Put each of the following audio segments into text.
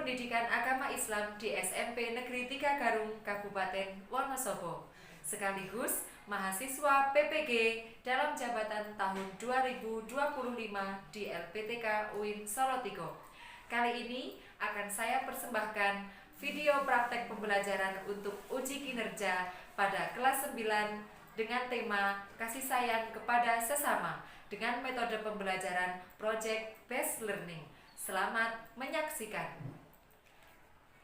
Pendidikan Agama Islam di SMP Negeri 3 Garung, Kabupaten Wonosobo, sekaligus mahasiswa PPG dalam jabatan tahun 2025 di LPTK UIN Solotigo. Kali ini akan saya persembahkan video praktek pembelajaran untuk uji kinerja pada kelas 9 dengan tema kasih sayang kepada sesama dengan metode pembelajaran Project Based Learning. Selamat menyaksikan.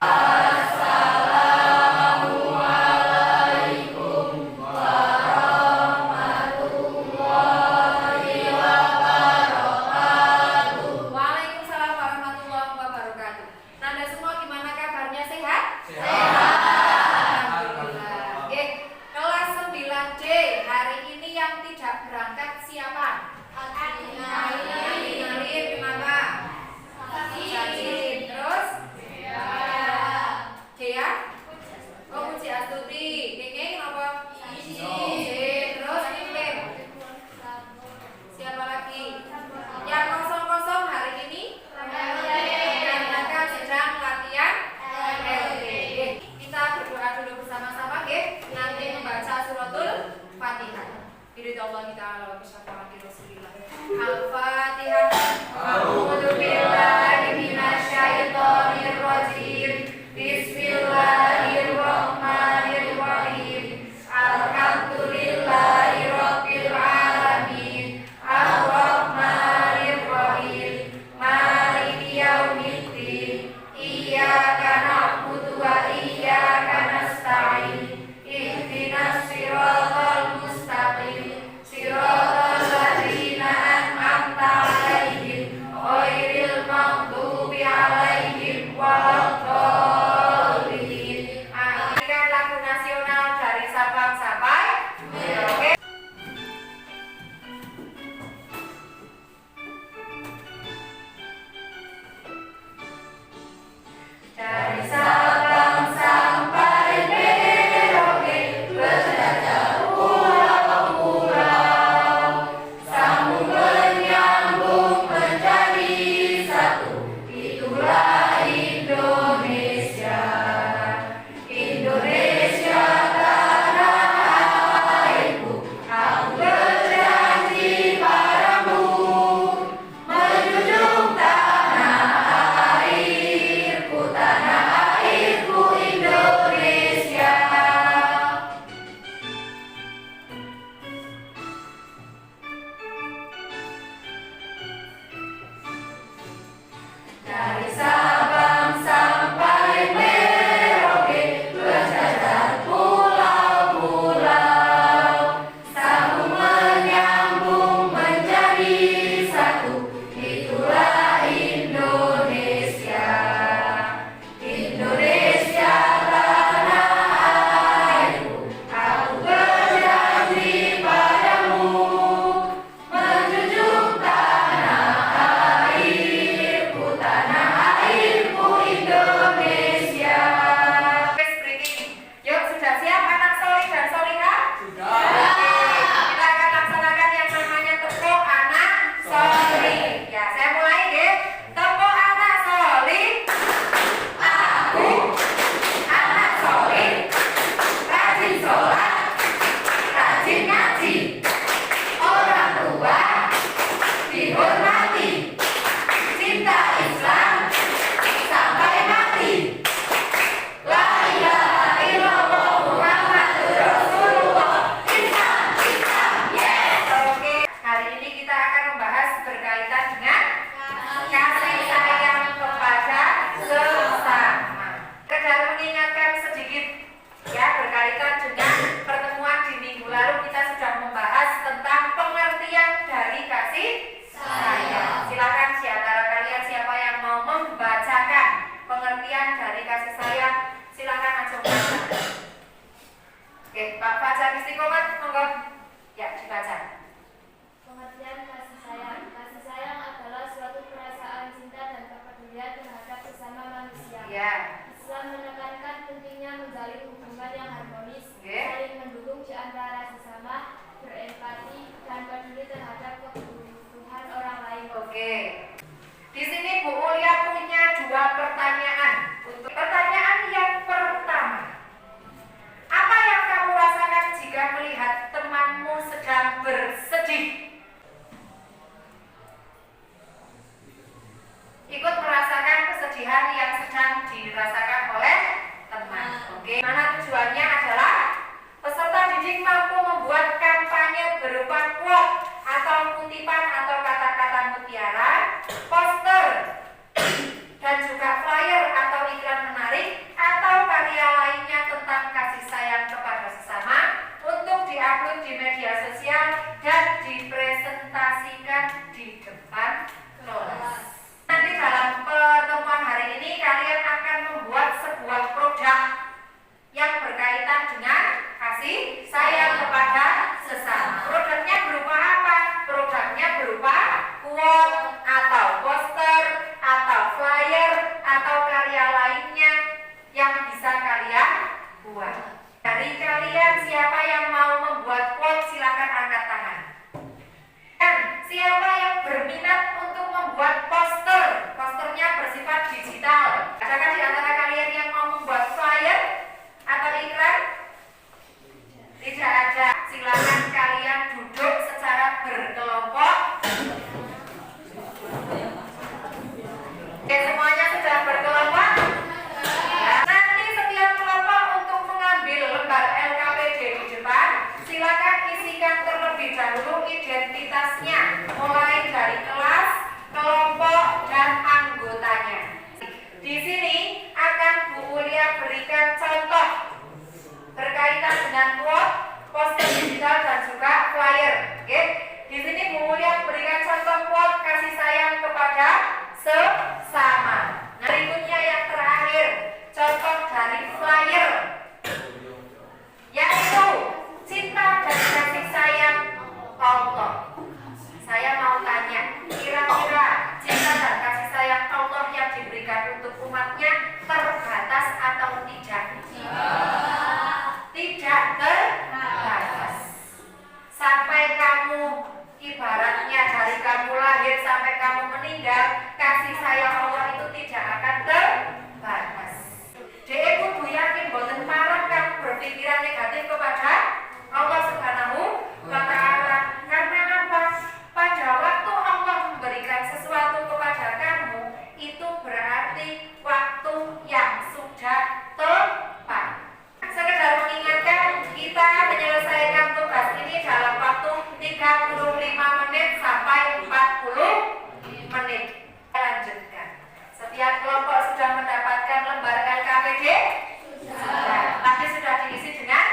Assalamualaikum warahmatullahi wabarakatuh. Waalaikumsalam warahmatullahi wabarakatuh. Nanda semua gimana kabarnya, sehat? Sehat. Alhamdulillah. Oke, kelas 9D hari ini yang tidak berangkat siapa? Adinalin, kenapa? Sajin, terus? Dea? Oh, Puji Astuti. Keke kenapa? Izin. Terus Iklim? Siapa lagi? Yang kosong-kosong hari ini? Yang mereka sedang latihan LD. Kita berdoa dulu bersama-sama, nggih. Nanti membaca suratul Fatihah. Biridallah ta'ala wa bisyafa'ati Rasulillah. Al-Fatihah. A'udzu billahi minasyaitonir rajim. Bismillahirrahmanirrahim. Alhamdulillahirabbil alamin. Arrahmanirrahim. Maliki yaumiddin. Iyyaka na'budu wa iyyaka nasta'in. Ihdinas siratal mustaqim. Siratal ladzina an'amta 'alaihim ghairil maghdubi 'alaihim waladdallin. Akhirkan lagu nasional dari Sabang sampai Merauke. Dari Sabang sampai Merauke, berjajah pulau-pulau, sambung menyambung menjadi satu. Itulah Indonesia. Indonesia tanah airku, aku berjanji padamu, menjunjung tanah airku Indonesia. Dari Sabang sampai Merauke, berjajar pulau-pulau, sambung menyambung menjadi satu. Itulah Indonesia. Indonesia tanah airku, aku berjanji padamu, menjunjung tanah airku Indonesia. Yuk, sudah siap anak solih dan solihah? Sudah. Kita akan laksanakan yang namanya tepuk anak solih. Ya, saya mulai nggih. Tepuk anak solih. Aku anak solih, rajin sholat, rajin ngaji, orang tua dihormati, cinta Islam sampai mati. La ilaha illallah Muhammadur Rasulullah. Islam, yes. Oke, hari ini kita akan membahas berkaitan dengan kasih sayang kepada sesama. Sekedar mengingatkan sedikit ya, berkaitan dengan pertemuan di minggu lalu kita sudah membahas tentang pengertian dari kasih sayang. Silakan di antara kalian siapa yang mau membacakan pengertian dari kasih sayang, silakan ajukan. Oke, Pak Fajar Istiqomah, monggo. Ya, dibaca. Pengertian kasih sayang. Kasih sayang adalah suatu perasaan cinta dan kepedulian terhadap sesama manusia. Ya. Islam menekankan pentingnya menjalin hubungan yang harmonis, Oke. saling mendukung di antara sesama, berempati dan peduli terhadap kebutuhan orang lain. Oke. Di sini Bu Ulia punya dua pertanyaan. Mana tujuannya adalah peserta didik mampu membuat kampanye berupa quote atau kutipan atau kata-kata mutiara, poster, dan juga flyer atau iklan menarik atau karya lainnya tentang kasih sayang kepada sesama untuk diupload di media sosial dan dipresentasikan di depan kelas. Nanti dalam pertemuan hari ini kalian akan membuat sebuah produk yang berkaitan dengan kasih sayang kepada sesama. Produknya berupa apa? Produknya berupa quote atau poster atau flyer atau karya lainnya yang bisa kalian buat. Dari kalian siapa yang mau membuat quote silakan angkat tangan. Dan siapa yang berminat untuk membuat poster? Posternya bersifat digital. Adakah di antara kalian yang mau membuat flyer atau iklan? Tidak ada. Silakan kalian duduk secara berkelompok. Oke, semuanya sudah berkelompok? Nanti setiap kelompok untuk mengambil lembar LKPD di depan, silakan isikan terlebih dahulu identitasnya, mulai dari kelas, kelompok, dan anggotanya. Di sini akan Bu Ulia berikan contoh berkaitan dengan quote, poster digital, dan juga flyer. Oke? Di sini Bu Ulia berikan contoh quote kasih sayang kepada sesama. Nah, berikutnya yang terakhir, contoh dari flyer, yaitu cinta dan kasih sayang Allah. Saya mau tanya, kira-kira cinta dan kasih sayang Allah yang diberikan untuk umatnya terbatas atau tidak? Tidak terbatas. Sampai kamu, ibaratnya dari kamu lahir sampai kamu meninggal, kasih sayang Allah itu tidak akan terbatas. Jadi kudu yakin boten parah kamu berpikiran negatif kepada Allah Subhanahu wa Ta'ala. Karena apa? Pada waktu Allah memberikan sesuatu kepada kamu, itu berarti waktu yang sudah tepat. Sekedar mengingatkan, kita menyelesaikan tugas ini dalam waktu 35 menit sampai 40 menit. Lanjutkan. Setiap kelompok sudah mendapatkan lembar LKPD? Sudah. Tadi sudah diisi dengan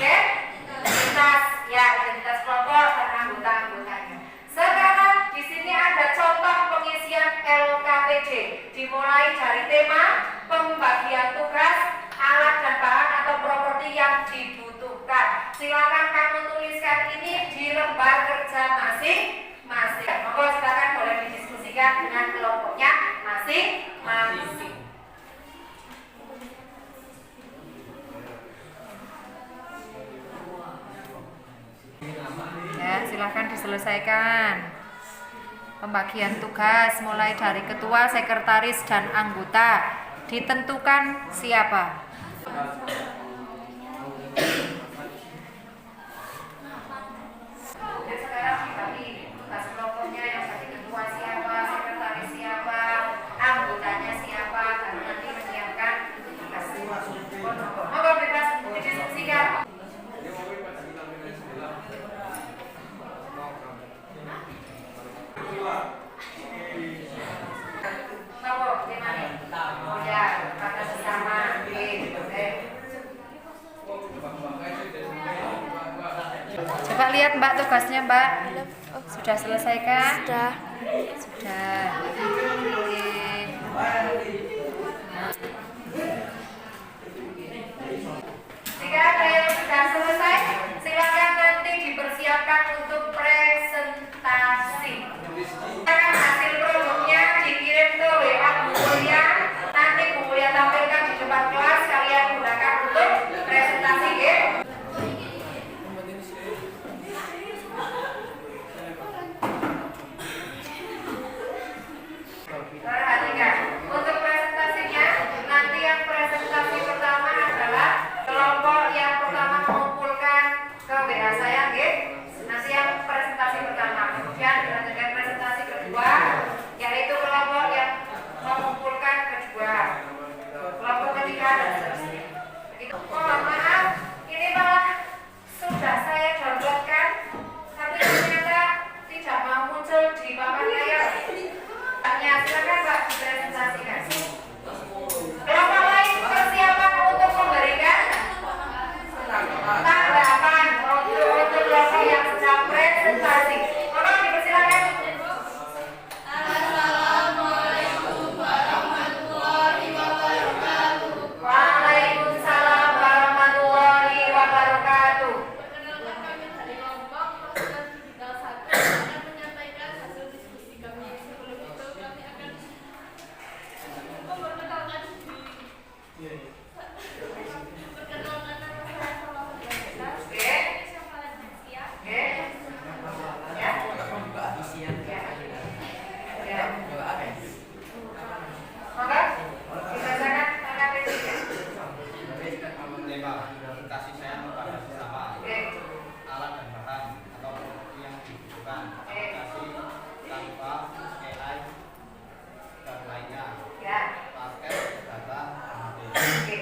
identitas, ya, identitas kelompok dan anggota-anggotanya. Sekarang di sini ada contoh pengisian LKPD, dimulai dari tema, pembagian tugas, alat dan bahan atau properti yang dibutuhkan. Silakan kamu tuliskan ini di lembar kerja masing-masing. Monggo silakan boleh didiskusikan dengan kelompoknya masing-masing. Ya, silakan diselesaikan. Pembagian tugas mulai dari ketua, sekretaris, dan anggota. Ditentukan siapa? Sekarang dibagi tugas kelompoknya, yang tadi ketua siapa, sekretaris siapa, anggotanya siapa, dan nanti menyiapkan tugas. Monggo bebas didiskusikan. Coba lihat Mbak tugasnya Mbak. Sudah selesaikan? Sudah. Oke. Jika ada yang sudah selesai, silakan nanti dipersiapkan untuk presentasi. Hasil produknya dikirim ke WA Bu Ulia. Nanti Bu Ulia tampilkan di depan kelas, kalian gunakan untuk presentasi ya. Perhatikan, untuk presentasinya nanti yang presentasi pertama adalah kelompok yang pertama mengumpulkan ke WA saya, nanti yang presentasi pertama. Kemudian dilanjutkan presentasi kedua, yaitu kelompok yang mengumpulkan kedua, kelompok ketiga dan seterusnya. Perkenalkan nama saya Salma Fadila. Oke. Siapa lansia? Oke. Ya. Ya. Maka dibacakan KKP ya. Tema kasih sayang kepada sesama, Oke. alat dan bahan atau properti yang dibutuhkan, aplikasi tanpa AI dan lainnya, Ya. paket data dan Oke.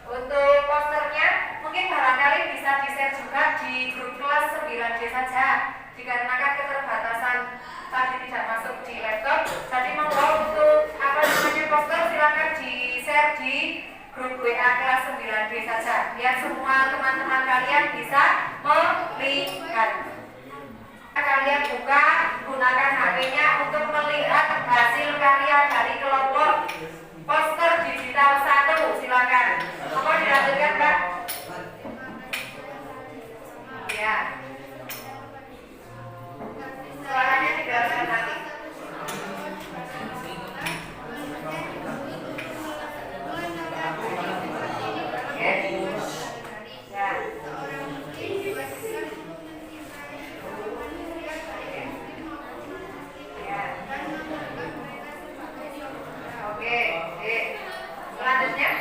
Untuk posternya mungkin barangkali bisa di-share juga di grup kelas 9D saja. Dikarenakan keterbatasan tadi tidak masuk di laptop. Jadi monggo untuk poster silakan di-share di grup WA kelas 9D saja. Biar semua teman-teman kalian bisa melihat. Kalian buka, gunakan HP-nya untuk melihat hasil karya dari kelompok poster digital 1. Silakan. Apa dilanjutkan, Mbak? Ya. Suaranya didengarkan nanti. Oke. Ya. Ya. Oke. Selanjutnya,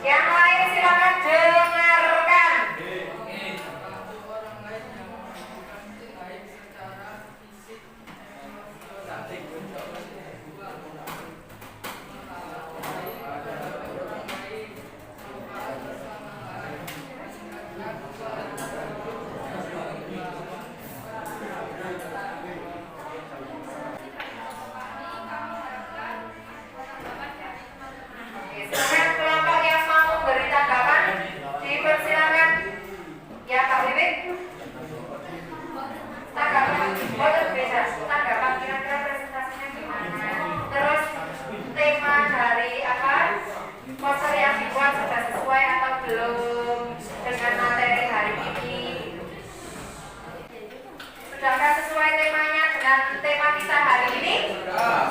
yang lain silakan dengarkan. Silakan kelompok yang mau memberi tanggapan dipersilakan. Ya, Pak Wiwit. Tanggapan, beda. Tanggapan kira-kira presentasinya gimana? Terus tema dari apa? Poster yang dibuat sudah sesuai atau belum dengan materi hari ini? Sudahkah sesuai temanya dengan tema kita hari ini?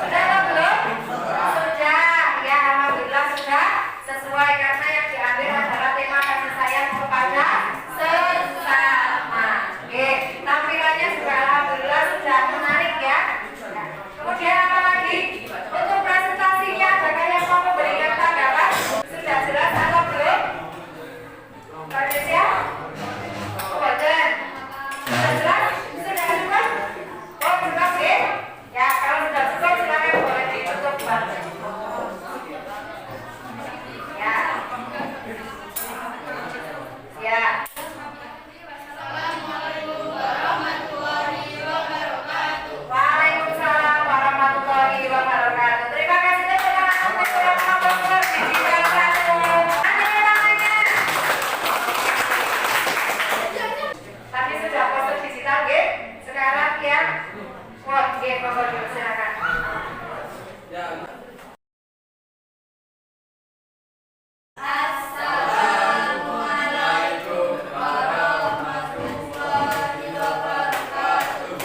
Sudah atau belum? Sudah. Ya, alhamdulillah sudah sesuai karena yang diambil adalah tema kasih sayang kepada sesama. Oke, tampilannya juga alhamdulillah sudah menarik ya. Nah, kemudian apa lagi? Untuk presentasinya bagaimana yang mau memberikan tanggapan? Sudah jelas atau belum? Pak Desya? Boten. Sudah jelas? Sudah cukup? Oh, cukup ya? Ya, kalau sudah cukup silakan boleh ditutup, Pak. Ya. Ya. Waalaikumsalam warahmatullahi wabarakatuh. Terima kasih teman-teman untuk kelompok poster digital 1. Ada tangannya. Tadi sudah poster digital, nggih? Sekarang yang word, nggih, monggo silakan.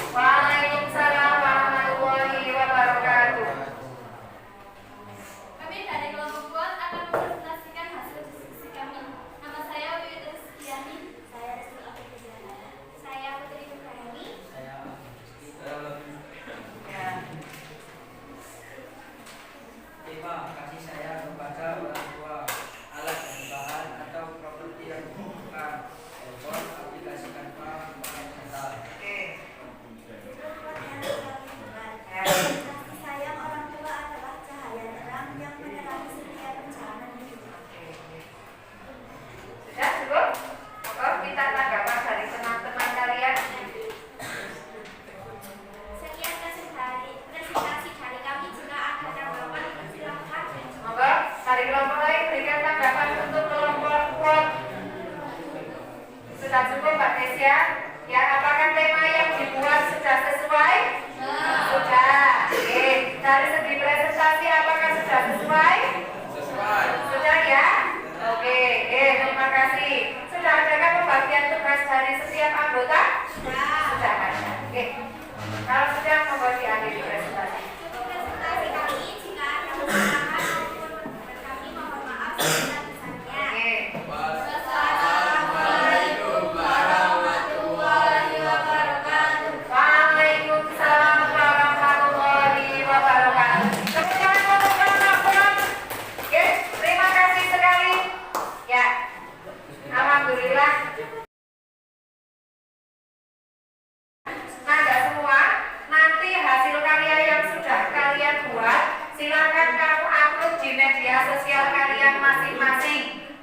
Waalaikumsalam warahmatullahi wabarakatuh. Kami dari kelompok buat akan mempresentasikan hasil diskusi kami. Nama saya Wiwit Rizkyani. Saya Resul Afiqudana. Saya Putri Nurhayani. Ya. Tema kasih sayang kepada orang tua, alat dan bahan atau properti yang dibutuhkan, telepon, aplikasi tanpa data. Oke. Ya. Kasih sayang orang tua adalah cahaya terang yang menerangi setiap perjalanan hidup. Sudah cukup? Oh, minta tanggapan dari teman-teman kalian. Sekian presentasi dari kami. Jika ada tanggapan, silakan. Monggo, dari kelompok lain berikan tanggapan untuk kelompok quote. Sudah cukup, Mbak Desya? Ya, apakah tema yang dibuat sudah sesuai? Sudah. Oke, dari segi presentasi apakah sudah sesuai? sesuai. Sudah ya? Oke, terima kasih. Sudah adakah pembagian tugas dari setiap anggota? Sudah ada. Oke. Kalau sudah, monggo diakhiri presentasi. Untuk presentasi kami, jika ada masalah maupun kami mohon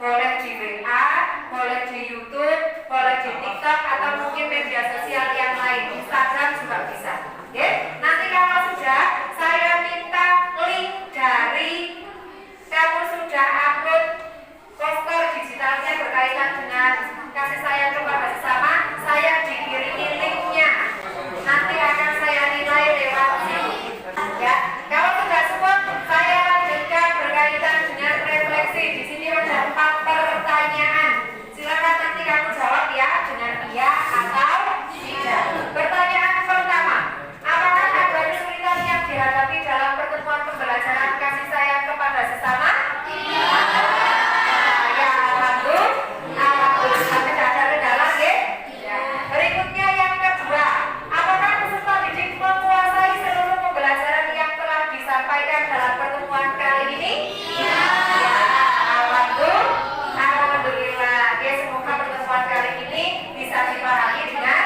boleh di WA, boleh di YouTube, boleh di TikTok atau mungkin media sosial yang lain, Instagram juga bisa. Oke? Nanti kalau sudah, saya minta link dari kamu sudah upload poster digitalnya berkaitan dengan kasih sayang kepada sesama, saya dikirimi linknya. Nanti akan saya nilai lewat sini. Ya, kalau sudah semua, saya lanjutkan berkaitan dengan refleksi. Di sini ada 4 pertanyaan. Silakan nanti kamu jawab ya dengan iya atau tidak. Pertanyaan pertama, apakah ada kesulitan yang dihadapi dalam pertemuan pembelajaran kasih sayang kepada sesama? Iya. Ya, alhamdulillah. Tidak ada kendala, ya? Berikutnya yang kedua, apakah peserta didik menguasai seluruh pembelajaran yang telah disampaikan dalam pertemuan kali ini? Iya. Alhamdulillah. Oke, semoga pertemuan kali ini bisa dipahami dengan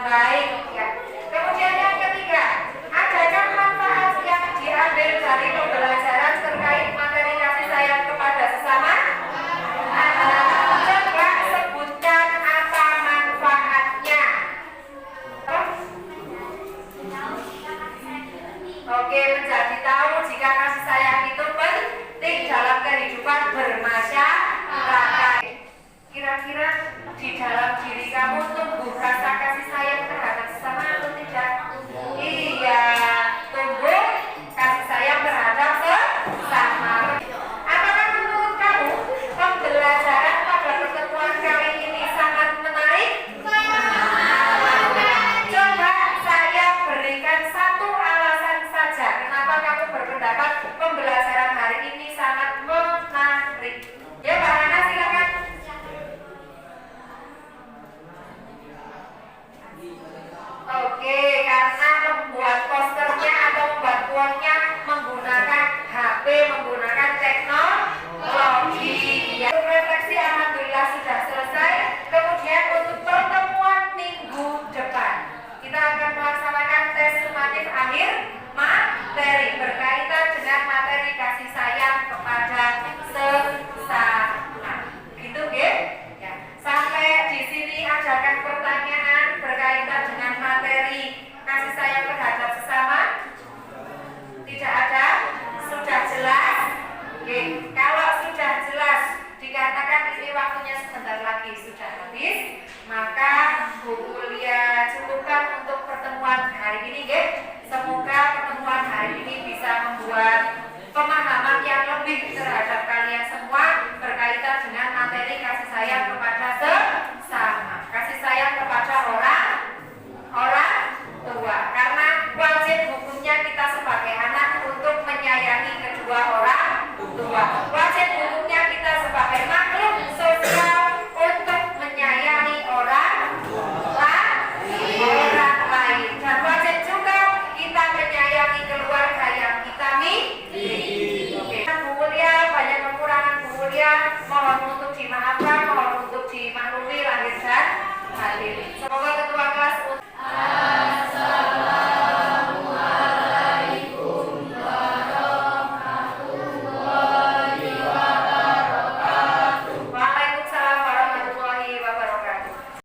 baik. Ya. Kemudian yang ketiga, adakah manfaat yang diambil dari pembelajaran terkait materi kasih sayang kepada sesama? Coba sebutkan apa manfaatnya. Oke, menjadi tahu jika kasih sayang itu penting dalam kehidupan bermasyarakat. Kira-kira di dalam diri kamu tumbuh rasa kasih sayang terhadap sesama atau tidak? Iya, tumbuh kasih sayang terhadap sesama. Apakah menurut kamu pembelajaran pada pertemuan kali ini sangat menarik? Coba saya berikan satu alasan saja kenapa kamu berpendapat pembelajaran hari ini sangat menarik. Ya, Pak Hana, silakan. Oke, karena membuat posternya atau membuat quote-nya menggunakan HP, menggunakan teknologi. Ya, refleksi alhamdulillah sudah selesai. Kemudian untuk pertemuan minggu depan, kita akan melaksanakan tes sumatif akhir materi berkaitan dengan materi kasih sayang kepada sesama. Gitu, ya? Ya. Sampai di sini ajakan pertanyaan berkaitan dengan materi kasih sayang terhadap sesama? Tidak ada? Sudah jelas? Oke. Kalau sudah jelas, dikatakan ini waktunya sebentar lagi sudah habis, maka Bu kuliah cukupkan untuk pertemuan hari ini, ya. Semoga pertemuan hari ini bisa membuat pemahaman yang lebih terhadap kalian semua.